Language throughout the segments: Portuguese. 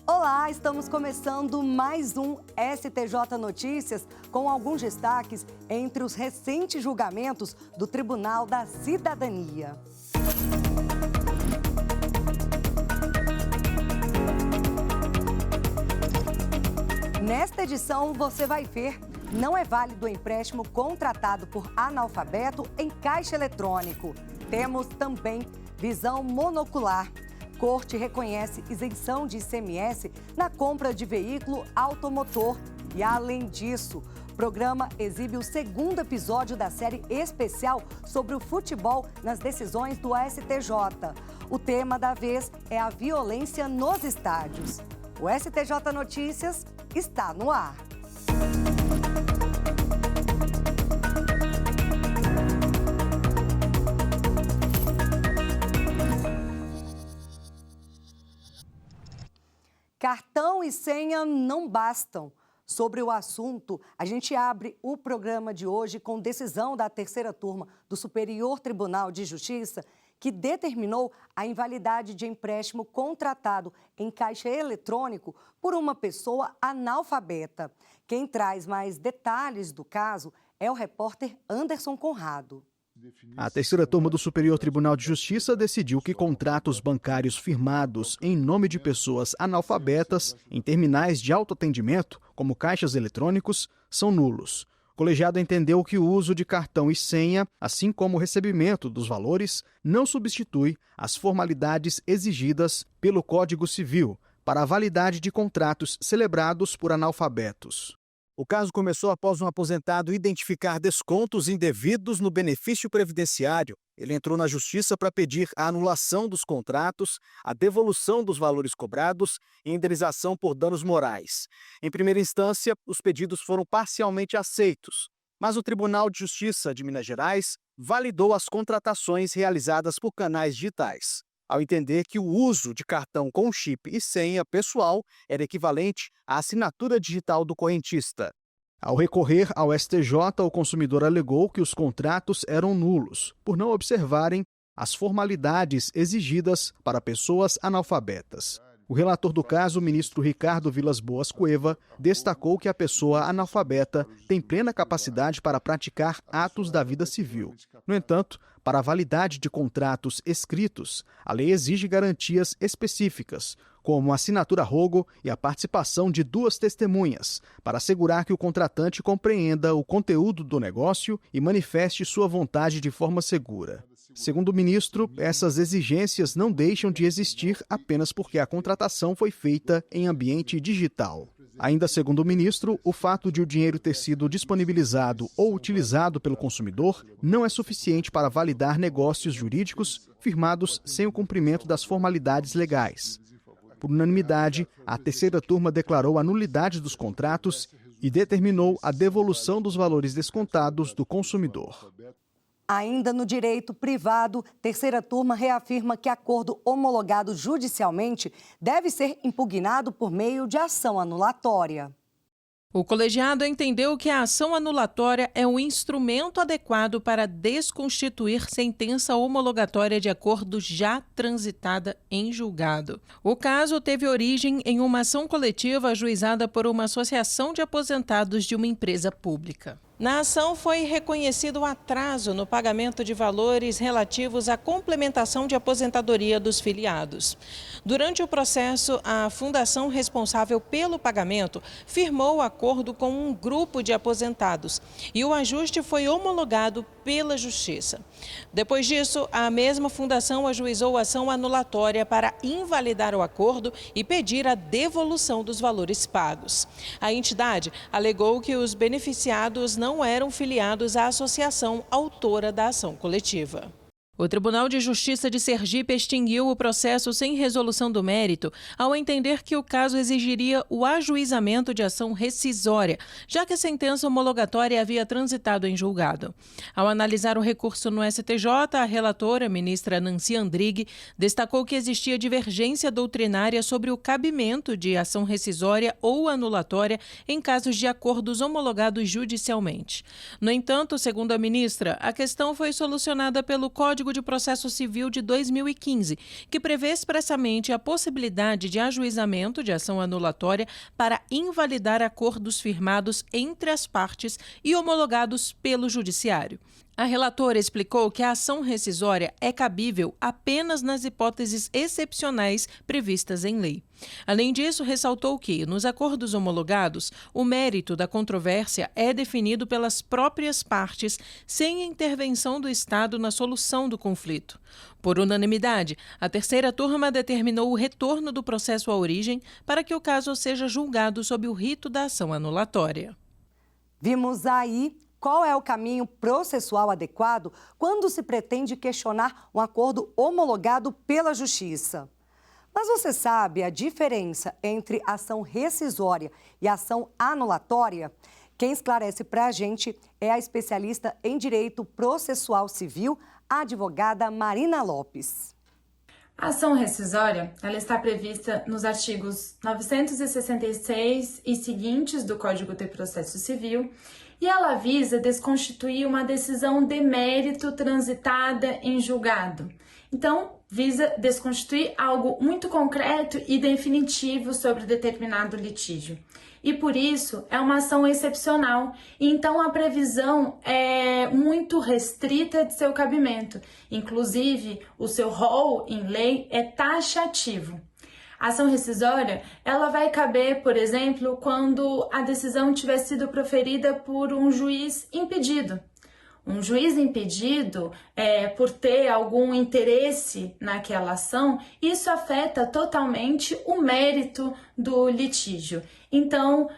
Olá, estamos começando mais um STJ Notícias com alguns destaques entre os recentes julgamentos do Tribunal da Cidadania. Nesta edição você vai ver, não é válido o empréstimo contratado por analfabeto em caixa eletrônico. Temos também visão monocular. Corte reconhece isenção de ICMS na compra de veículo automotor. E, além disso, o programa exibe o segundo episódio da série especial sobre o futebol nas decisões do STJ. O tema da vez é a violência nos estádios. O STJ Notícias está no ar. Cartão e senha não bastam. Sobre o assunto, a gente abre o programa de hoje com decisão da terceira turma do Superior Tribunal de Justiça, que determinou a invalidade de empréstimo contratado em caixa eletrônico por uma pessoa analfabeta. Quem traz mais detalhes do caso é o repórter Anderson Conrado. A terceira turma do Superior Tribunal de Justiça decidiu que contratos bancários firmados em nome de pessoas analfabetas em terminais de autoatendimento, como caixas eletrônicos, são nulos. O colegiado entendeu que o uso de cartão e senha, assim como o recebimento dos valores, não substitui as formalidades exigidas pelo Código Civil para a validade de contratos celebrados por analfabetos. O caso começou após um aposentado identificar descontos indevidos no benefício previdenciário. Ele entrou na justiça para pedir a anulação dos contratos, a devolução dos valores cobrados e indenização por danos morais. Em primeira instância, os pedidos foram parcialmente aceitos, mas o Tribunal de Justiça de Minas Gerais validou as contratações realizadas por canais digitais, ao entender que o uso de cartão com chip e senha pessoal era equivalente à assinatura digital do correntista. Ao recorrer ao STJ, o consumidor alegou que os contratos eram nulos, por não observarem as formalidades exigidas para pessoas analfabetas. O relator do caso, o ministro Ricardo Vilas Boas Cueva, destacou que a pessoa analfabeta tem plena capacidade para praticar atos da vida civil. No entanto, para a validade de contratos escritos, a lei exige garantias específicas, como a assinatura-rogo e a participação de duas testemunhas, para assegurar que o contratante compreenda o conteúdo do negócio e manifeste sua vontade de forma segura. Segundo o ministro, essas exigências não deixam de existir apenas porque a contratação foi feita em ambiente digital. Ainda segundo o ministro, o fato de o dinheiro ter sido disponibilizado ou utilizado pelo consumidor não é suficiente para validar negócios jurídicos firmados sem o cumprimento das formalidades legais. Por unanimidade, a terceira turma declarou a nulidade dos contratos e determinou a devolução dos valores descontados do consumidor. Ainda no direito privado, terceira turma reafirma que acordo homologado judicialmente deve ser impugnado por meio de ação anulatória. O colegiado entendeu que a ação anulatória é um instrumento adequado para desconstituir sentença homologatória de acordo já transitada em julgado. O caso teve origem em uma ação coletiva ajuizada por uma associação de aposentados de uma empresa pública. Na ação foi reconhecido o atraso no pagamento de valores relativos à complementação de aposentadoria dos filiados. Durante o processo, a fundação responsável pelo pagamento firmou acordo com um grupo de aposentados e o ajuste foi homologado pela Justiça. Depois disso, a mesma fundação ajuizou ação anulatória para invalidar o acordo e pedir a devolução dos valores pagos. A entidade alegou que os beneficiados não eram filiados à associação autora da ação coletiva. O Tribunal de Justiça de Sergipe extinguiu o processo sem resolução do mérito ao entender que o caso exigiria o ajuizamento de ação rescisória, já que a sentença homologatória havia transitado em julgado. Ao analisar o recurso no STJ, a relatora, ministra Nancy Andrighi, destacou que existia divergência doutrinária sobre o cabimento de ação rescisória ou anulatória em casos de acordos homologados judicialmente. No entanto, segundo a ministra, a questão foi solucionada pelo Código Código de Processo Civil de 2015, que prevê expressamente a possibilidade de ajuizamento de ação anulatória para invalidar acordos firmados entre as partes e homologados pelo Judiciário. A relatora explicou que a ação rescisória é cabível apenas nas hipóteses excepcionais previstas em lei. Além disso, ressaltou que, nos acordos homologados, o mérito da controvérsia é definido pelas próprias partes, sem intervenção do Estado na solução do conflito. Por unanimidade, a terceira turma determinou o retorno do processo à origem para que o caso seja julgado sob o rito da ação anulatória. Vimos aí qual é o caminho processual adequado quando se pretende questionar um acordo homologado pela Justiça. Mas você sabe a diferença entre ação rescisória e ação anulatória? Quem esclarece para a gente é a especialista em Direito Processual Civil, a advogada Marina Lopes. A ação rescisória, ela está prevista nos artigos 966 e seguintes do Código de Processo Civil e ela visa desconstituir uma decisão de mérito transitada em julgado. Então, visa desconstituir algo muito concreto e definitivo sobre determinado litígio. E por isso é uma ação excepcional, e então a previsão é muito restrita de seu cabimento. Inclusive, o seu rol em lei é taxativo. A ação rescisória, ela vai caber, por exemplo, quando a decisão tiver sido proferida por um juiz impedido. Um juiz impedido, por ter algum interesse naquela ação, isso afeta totalmente o mérito do litígio. Então,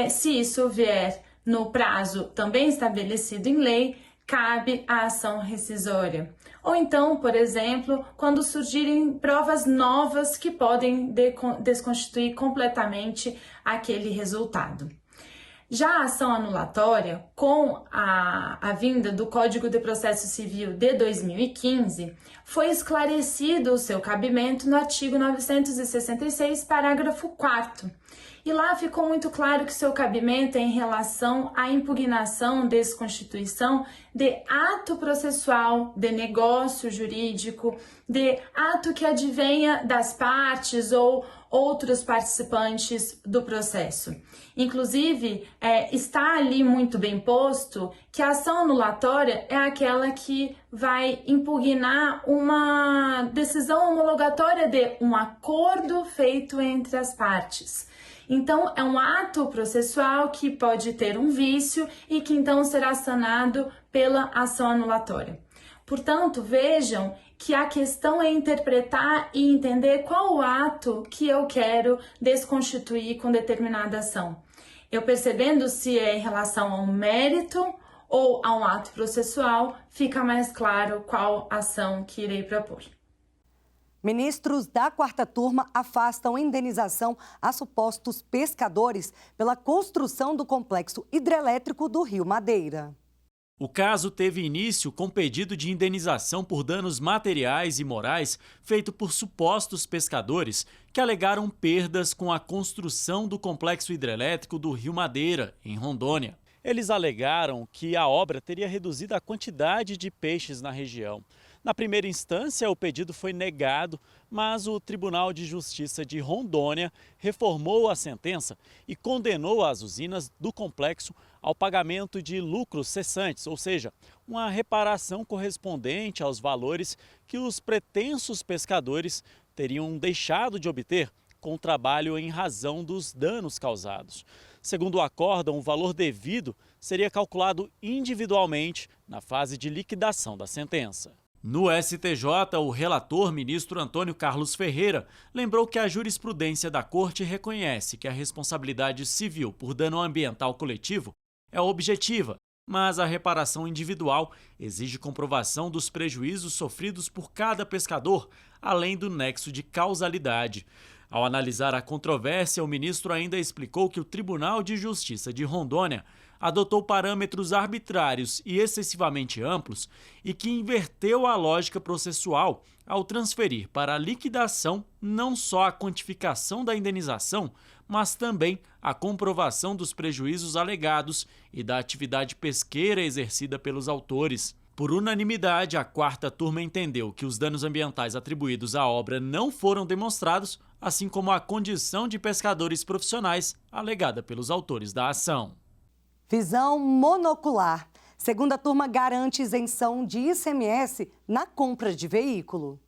se isso vier no prazo também estabelecido em lei, cabe a ação rescisória. Ou então, por exemplo, quando surgirem provas novas que podem desconstituir completamente aquele resultado. Já a ação anulatória, com a vinda do Código de Processo Civil de 2015, foi esclarecido o seu cabimento no artigo 966, parágrafo 4º. E lá ficou muito claro que seu cabimento é em relação à impugnação, desconstituição de ato processual, de negócio jurídico, de ato que advenha das partes ou outros participantes do processo. Inclusive, está ali muito bem posto que a ação anulatória é aquela que vai impugnar uma decisão homologatória de um acordo feito entre as partes. Então, é um ato processual que pode ter um vício e que então será sanado pela ação anulatória. Portanto, vejam que a questão é interpretar e entender qual o ato que eu quero desconstituir com determinada ação. Eu percebendo se é em relação a um mérito ou a um ato processual, fica mais claro qual ação que irei propor. Ministros da quarta turma afastam indenização a supostos pescadores pela construção do complexo hidrelétrico do Rio Madeira. O caso teve início com pedido de indenização por danos materiais e morais feito por supostos pescadores que alegaram perdas com a construção do complexo hidrelétrico do Rio Madeira, em Rondônia. Eles alegaram que a obra teria reduzido a quantidade de peixes na região. Na primeira instância, o pedido foi negado, mas o Tribunal de Justiça de Rondônia reformou a sentença e condenou as usinas do complexo ao pagamento de lucros cessantes, ou seja, uma reparação correspondente aos valores que os pretensos pescadores teriam deixado de obter com o trabalho em razão dos danos causados. Segundo o acórdão, o valor devido seria calculado individualmente na fase de liquidação da sentença. No STJ, o relator, ministro Antônio Carlos Ferreira, lembrou que a jurisprudência da Corte reconhece que a responsabilidade civil por dano ambiental coletivo é objetiva, mas a reparação individual exige comprovação dos prejuízos sofridos por cada pescador, além do nexo de causalidade. Ao analisar a controvérsia, o ministro ainda explicou que o Tribunal de Justiça de Rondônia adotou parâmetros arbitrários e excessivamente amplos e que inverteu a lógica processual ao transferir para a liquidação não só a quantificação da indenização, mas também a comprovação dos prejuízos alegados e da atividade pesqueira exercida pelos autores. Por unanimidade, a quarta turma entendeu que os danos ambientais atribuídos à obra não foram demonstrados, assim como a condição de pescadores profissionais alegada pelos autores da ação. Visão monocular. Segunda turma garante isenção de ICMS na compra de veículo.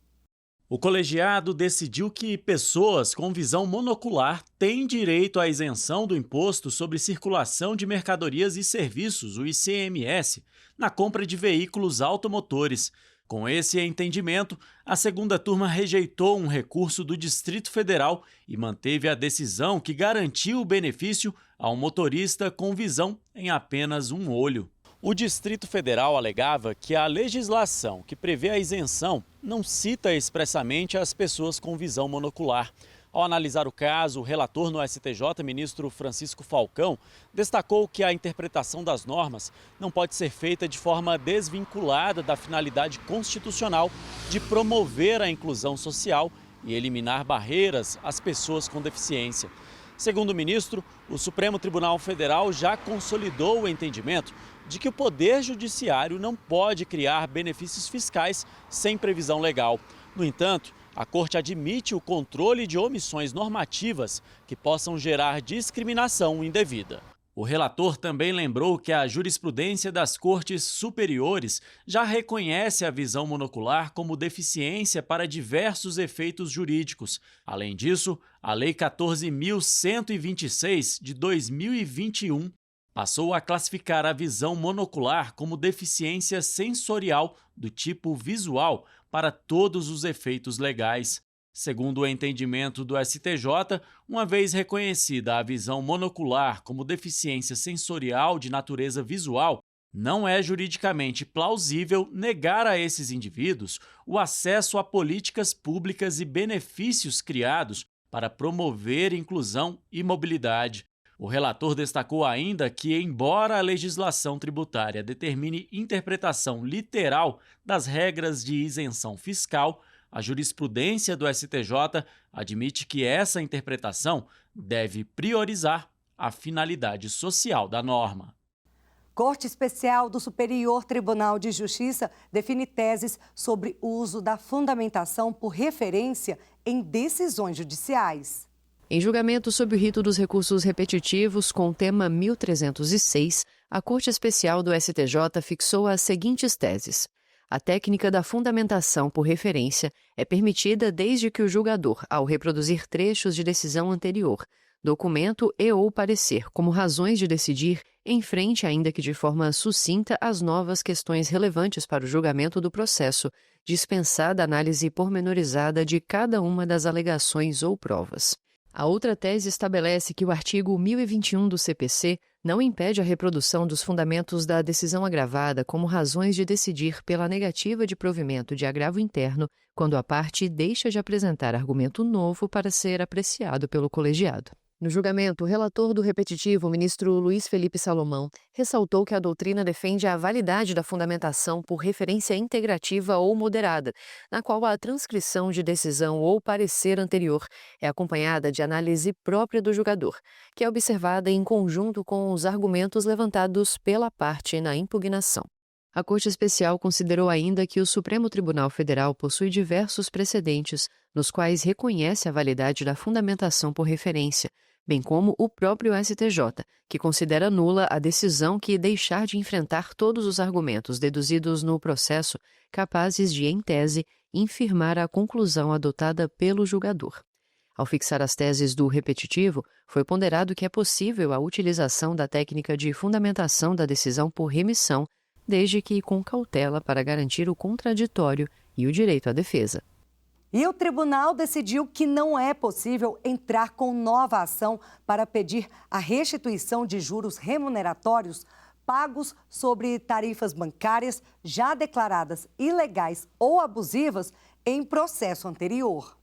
O colegiado decidiu que pessoas com visão monocular têm direito à isenção do Imposto sobre Circulação de Mercadorias e Serviços, o ICMS, na compra de veículos automotores. Com esse entendimento, a segunda turma rejeitou um recurso do Distrito Federal e manteve a decisão que garantiu o benefício a um motorista com visão em apenas um olho. O Distrito Federal alegava que a legislação que prevê a isenção não cita expressamente as pessoas com visão monocular. Ao analisar o caso, o relator no STJ, ministro Francisco Falcão, destacou que a interpretação das normas não pode ser feita de forma desvinculada da finalidade constitucional de promover a inclusão social e eliminar barreiras às pessoas com deficiência. Segundo o ministro, o Supremo Tribunal Federal já consolidou o entendimento de que o Poder Judiciário não pode criar benefícios fiscais sem previsão legal. No entanto, a Corte admite o controle de omissões normativas que possam gerar discriminação indevida. O relator também lembrou que a jurisprudência das Cortes Superiores já reconhece a visão monocular como deficiência para diversos efeitos jurídicos. Além disso, a Lei 14.126 de 2021 passou a classificar a visão monocular como deficiência sensorial do tipo visual para todos os efeitos legais. Segundo o entendimento do STJ, uma vez reconhecida a visão monocular como deficiência sensorial de natureza visual, não é juridicamente plausível negar a esses indivíduos o acesso a políticas públicas e benefícios criados para promover inclusão e mobilidade. O relator destacou ainda que, embora a legislação tributária determine interpretação literal das regras de isenção fiscal, a jurisprudência do STJ admite que essa interpretação deve priorizar a finalidade social da norma. Corte Especial do Superior Tribunal de Justiça define teses sobre o uso da fundamentação por referência em decisões judiciais. Em julgamento sob o rito dos recursos repetitivos com o tema 1306, a Corte Especial do STJ fixou as seguintes teses. A técnica da fundamentação por referência é permitida desde que o julgador, ao reproduzir trechos de decisão anterior, documento e/ou parecer como razões de decidir, enfrente, ainda que de forma sucinta, as novas questões relevantes para o julgamento do processo, dispensada a análise pormenorizada de cada uma das alegações ou provas. A outra tese estabelece que o artigo 1021 do CPC não impede a reprodução dos fundamentos da decisão agravada como razões de decidir pela negativa de provimento de agravo interno quando a parte deixa de apresentar argumento novo para ser apreciado pelo colegiado. No julgamento, o relator do repetitivo, o ministro Luiz Felipe Salomão, ressaltou que a doutrina defende a validade da fundamentação por referência integrativa ou moderada, na qual a transcrição de decisão ou parecer anterior é acompanhada de análise própria do julgador, que é observada em conjunto com os argumentos levantados pela parte na impugnação. A Corte Especial considerou ainda que o Supremo Tribunal Federal possui diversos precedentes nos quais reconhece a validade da fundamentação por referência, bem como o próprio STJ, que considera nula a decisão que deixar de enfrentar todos os argumentos deduzidos no processo capazes de, em tese, infirmar a conclusão adotada pelo julgador. Ao fixar as teses do repetitivo, foi ponderado que é possível a utilização da técnica de fundamentação da decisão por remissão, desde que com cautela para garantir o contraditório e o direito à defesa. E o tribunal decidiu que não é possível entrar com nova ação para pedir a restituição de juros remuneratórios pagos sobre tarifas bancárias já declaradas ilegais ou abusivas em processo anterior.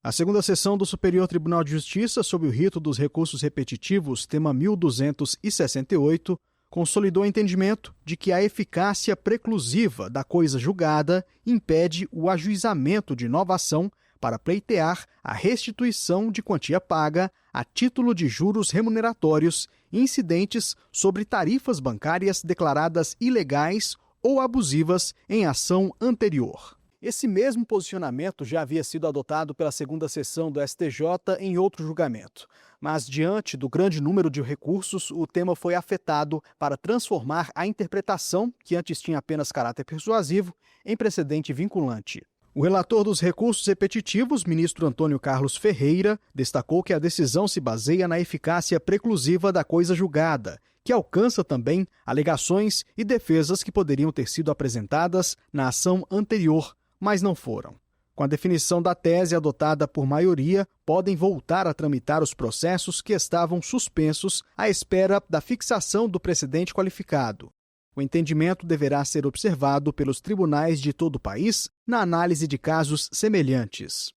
A segunda sessão do Superior Tribunal de Justiça, sob o rito dos recursos repetitivos, tema 1268, consolidou o entendimento de que a eficácia preclusiva da coisa julgada impede o ajuizamento de nova ação para pleitear a restituição de quantia paga a título de juros remuneratórios incidentes sobre tarifas bancárias declaradas ilegais ou abusivas em ação anterior. Esse mesmo posicionamento já havia sido adotado pela segunda sessão do STJ em outro julgamento. Mas, diante do grande número de recursos, o tema foi afetado para transformar a interpretação, que antes tinha apenas caráter persuasivo, em precedente vinculante. O relator dos recursos repetitivos, ministro Antônio Carlos Ferreira, destacou que a decisão se baseia na eficácia preclusiva da coisa julgada, que alcança também alegações e defesas que poderiam ter sido apresentadas na ação anterior, mas não foram. Com a definição da tese adotada por maioria, podem voltar a tramitar os processos que estavam suspensos à espera da fixação do precedente qualificado. O entendimento deverá ser observado pelos tribunais de todo o país na análise de casos semelhantes.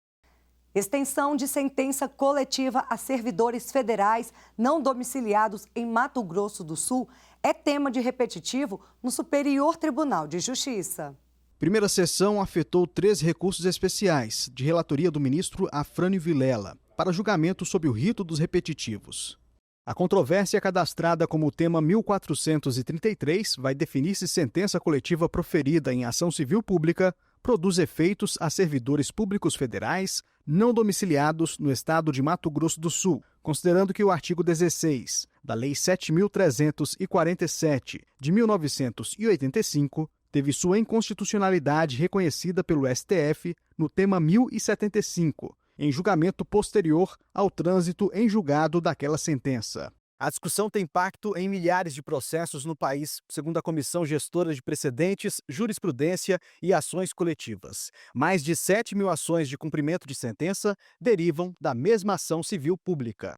Extensão de sentença coletiva a servidores federais não domiciliados em Mato Grosso do Sul é tema de repetitivo no Superior Tribunal de Justiça. Primeira sessão afetou 3 recursos especiais, de relatoria do ministro Afrânio Vilela, para julgamento sob o rito dos repetitivos. A controvérsia cadastrada como tema 1433 vai definir se sentença coletiva proferida em ação civil pública produz efeitos a servidores públicos federais não domiciliados no estado de Mato Grosso do Sul, considerando que o artigo 16 da Lei 7.347 de 1985 teve sua inconstitucionalidade reconhecida pelo STF no tema 1075, em julgamento posterior ao trânsito em julgado daquela sentença. A discussão tem impacto em milhares de processos no país, segundo a Comissão Gestora de Precedentes, Jurisprudência e Ações Coletivas. Mais de 7.000 ações de cumprimento de sentença derivam da mesma ação civil pública.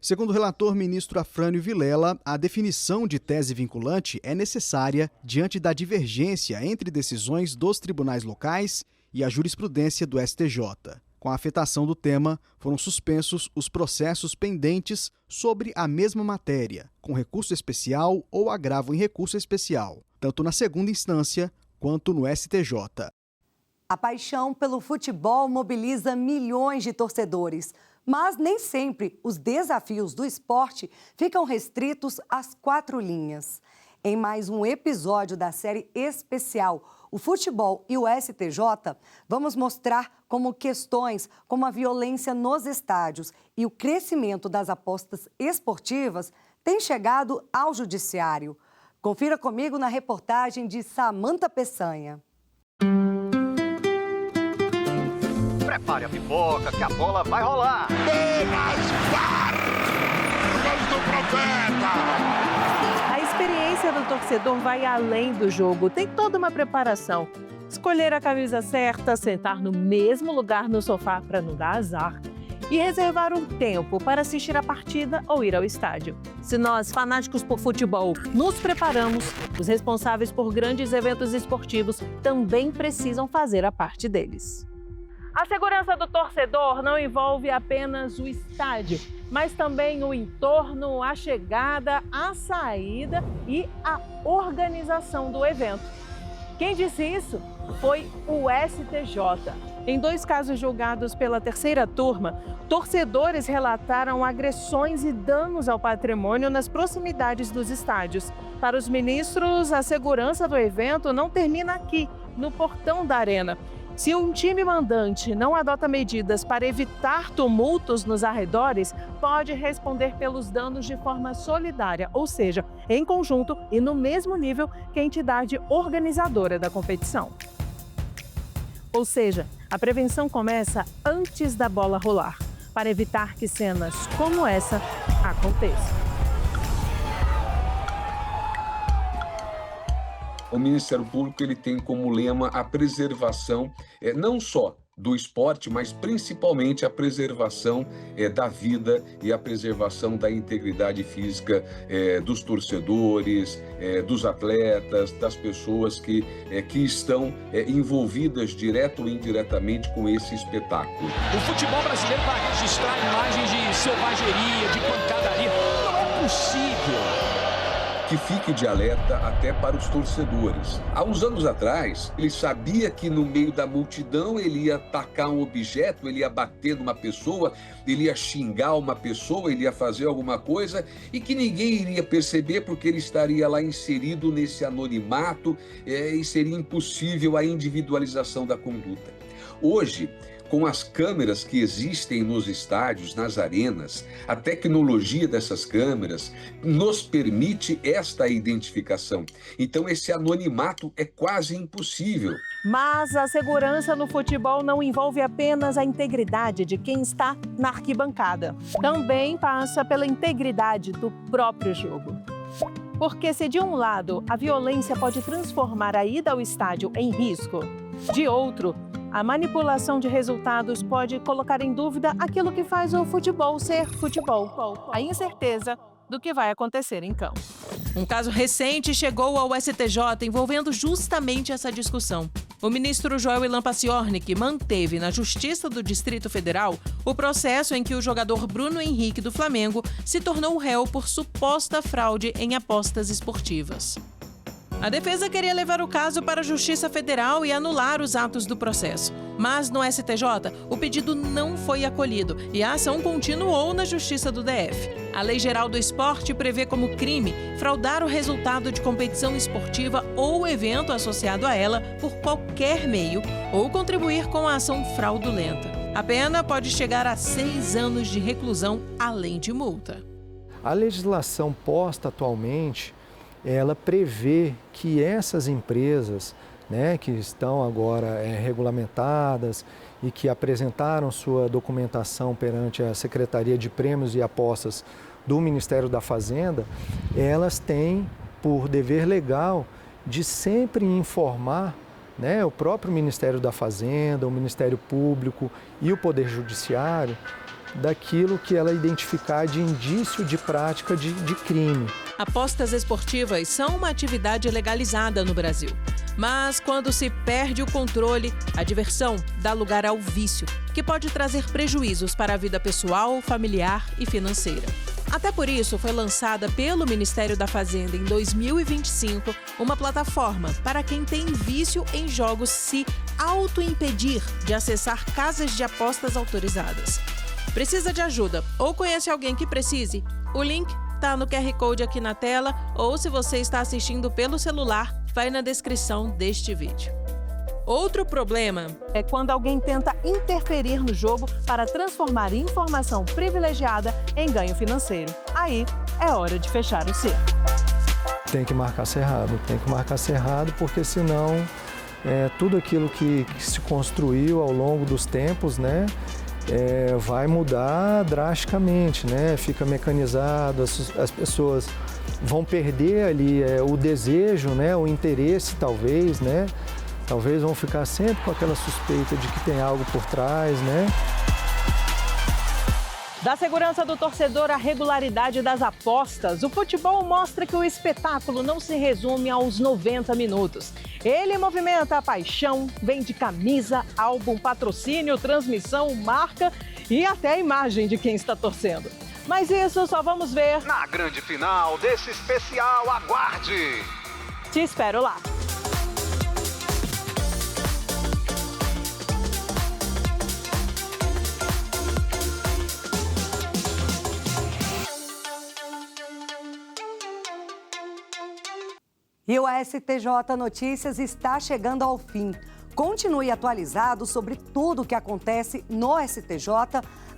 Segundo o relator ministro Afrânio Vilela, a definição de tese vinculante é necessária diante da divergência entre decisões dos tribunais locais e a jurisprudência do STJ. Com a afetação do tema, foram suspensos os processos pendentes sobre a mesma matéria, com recurso especial ou agravo em recurso especial, tanto na segunda instância quanto no STJ. A paixão pelo futebol mobiliza milhões de torcedores, mas nem sempre os desafios do esporte ficam restritos às 4 linhas. Em mais um episódio da série especial O Futebol e o STJ, vamos mostrar como questões como a violência nos estádios e o crescimento das apostas esportivas têm chegado ao judiciário. Confira comigo na reportagem de Samanta Peçanha. Prepare a pipoca que a bola vai rolar. Bolas bárbaras do profeta. A experiência do torcedor vai além do jogo, tem toda uma preparação. Escolher a camisa certa, sentar no mesmo lugar no sofá para não dar azar e reservar um tempo para assistir a partida ou ir ao estádio. Se nós, fanáticos por futebol, nos preparamos, os responsáveis por grandes eventos esportivos também precisam fazer a parte deles. A segurança do torcedor não envolve apenas o estádio, mas também o entorno, a chegada, a saída e a organização do evento. Quem disse isso foi o STJ. Em 2 casos julgados pela terceira turma, torcedores relataram agressões e danos ao patrimônio nas proximidades dos estádios. Para os ministros, a segurança do evento não termina aqui, no portão da arena. Se um time mandante não adota medidas para evitar tumultos nos arredores, pode responder pelos danos de forma solidária, ou seja, em conjunto e no mesmo nível que a entidade organizadora da competição. Ou seja, a prevenção começa antes da bola rolar, para evitar que cenas como essa aconteçam. O Ministério Público ele tem como lema a preservação não só do esporte, mas principalmente a preservação da vida e a preservação da integridade física dos torcedores, dos atletas, das pessoas que estão envolvidas direto ou indiretamente com esse espetáculo. O futebol brasileiro vai registrar imagens de selvageria, de pancadaria. Não é possível que fique de alerta até para os torcedores. Há uns anos atrás, ele sabia que no meio da multidão ele ia atacar um objeto, ele ia bater numa pessoa, ele ia xingar uma pessoa, ele ia fazer alguma coisa e que ninguém iria perceber porque ele estaria lá inserido nesse anonimato e seria impossível a individualização da conduta. Hoje, com as câmeras que existem nos estádios, nas arenas, a tecnologia dessas câmeras nos permite esta identificação. Então, esse anonimato é quase impossível. Mas a segurança no futebol não envolve apenas a integridade de quem está na arquibancada. Também passa pela integridade do próprio jogo. Porque se de um lado a violência pode transformar a ida ao estádio em risco, de outro, a manipulação de resultados pode colocar em dúvida aquilo que faz o futebol ser futebol, a incerteza do que vai acontecer em campo. Um caso recente chegou ao STJ envolvendo justamente essa discussão. O ministro Joel Lampaciornik manteve na Justiça do Distrito Federal o processo em que o jogador Bruno Henrique do Flamengo se tornou réu por suposta fraude em apostas esportivas. A defesa queria levar o caso para a Justiça Federal e anular os atos do processo. Mas no STJ, o pedido não foi acolhido e a ação continuou na Justiça do DF. A Lei Geral do Esporte prevê como crime fraudar o resultado de competição esportiva ou evento associado a ela por qualquer meio ou contribuir com a ação fraudulenta. A pena pode chegar a 6 anos de reclusão, além de multa. A legislação posta atualmente, ela prevê que essas empresas, que estão agora regulamentadas e que apresentaram sua documentação perante a Secretaria de Prêmios e Apostas do Ministério da Fazenda, elas têm por dever legal de sempre informar o próprio Ministério da Fazenda, o Ministério Público e o Poder Judiciário daquilo que ela identificar de indício de prática de crime. Apostas esportivas são uma atividade legalizada no Brasil. Mas quando se perde o controle, a diversão dá lugar ao vício, que pode trazer prejuízos para a vida pessoal, familiar e financeira. Até por isso, foi lançada pelo Ministério da Fazenda em 2025 uma plataforma para quem tem vício em jogos se auto-impedir de acessar casas de apostas autorizadas. Precisa de ajuda ou conhece alguém que precise? O link está no QR Code aqui na tela ou se você está assistindo pelo celular, vai na descrição deste vídeo. Outro problema é quando alguém tenta interferir no jogo para transformar informação privilegiada em ganho financeiro. Aí é hora de fechar o cerco. Tem que marcar cerrado porque senão tudo aquilo que se construiu ao longo dos tempos, vai mudar drasticamente, Fica mecanizado, as pessoas vão perder ali o desejo, o interesse talvez, Talvez vão ficar sempre com aquela suspeita de que tem algo por trás, Da segurança do torcedor à regularidade das apostas, o futebol mostra que o espetáculo não se resume aos 90 minutos. Ele movimenta a paixão, vende camisa, álbum, patrocínio, transmissão, marca e até a imagem de quem está torcendo. Mas isso só vamos ver na grande final desse especial. Aguarde! Te espero lá! E o STJ Notícias está chegando ao fim. Continue atualizado sobre tudo o que acontece no STJ,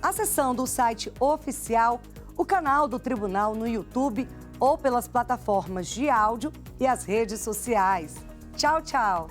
acessando o site oficial, o canal do Tribunal no YouTube ou pelas plataformas de áudio e as redes sociais. Tchau, tchau!